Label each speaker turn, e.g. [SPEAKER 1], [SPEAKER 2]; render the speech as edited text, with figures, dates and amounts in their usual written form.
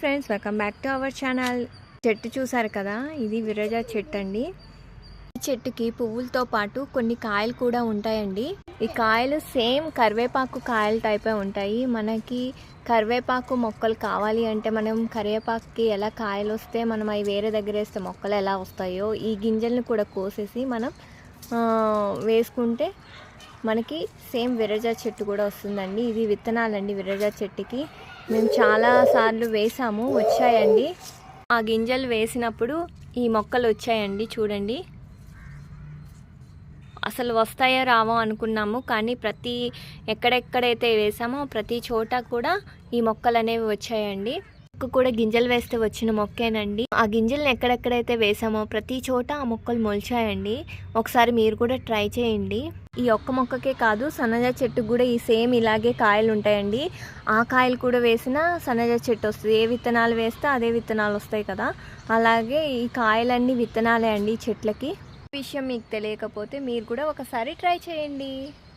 [SPEAKER 1] Friends, welcome back to our channel. చెట్టు చూసారు కదా, ఇది విరజా చెట్టు అండి. ఈ చెట్టుకి పువ్వులతో పాటు కొన్ని కాయలు కూడా ఉంటాయండి. ఈ కాయలు సేమ్ కరివేపాకు కాయల టైపే ఉంటాయి. మనకి కరివేపాకు మొక్కలు కావాలి అంటే మనం కరివేపాకుకి ఎలా కాయలు వస్తే మనం అవి వేరే దగ్గర వేస్తే మొక్కలు ఎలా వస్తాయో ఈ గింజలను కూడా కోసేసి మనం వేసుకుంటే మనకి సేమ్ విరజా చెట్టు కూడా వస్తుందండి. ఇది విత్తనాలండి. విరజా చెట్టుకి మేము చాలా సార్లు వేసాము, వచ్చాయండి. ఆ గింజలు వేసినప్పుడు ఈ మొక్కలు వచ్చాయండి. చూడండి, అసలు వస్తాయో రావో అనుకున్నాము, కానీ ఎక్కడెక్కడైతే వేసామో ప్రతి చోట కూడా ఈ మొక్కలు అనేవి వచ్చాయండి. కూడా గింజలు వేస్తే వచ్చిన మొక్కేనండి. ఆ గింజలను ఎక్కడెక్కడైతే వేసామో ప్రతి చోట ఆ మొక్కలు మొలిచాయండి. ఒకసారి మీరు కూడా ట్రై చేయండి. ఈ ఒక్క మొక్కకే కాదు, సన్నజ చెట్టుకు కూడా ఈ సేమ్ ఇలాగే కాయలు ఉంటాయండి. ఆ కాయలు కూడా వేసినా సన్నజ చెట్టు వస్తుంది. ఏ విత్తనాలు వేస్తే అదే విత్తనాలు వస్తాయి కదా, అలాగే ఈ కాయలన్నీ విత్తనాలే అండి చెట్లకి. విషయం మీకు తెలియకపోతే మీరు కూడా ఒకసారి ట్రై చేయండి.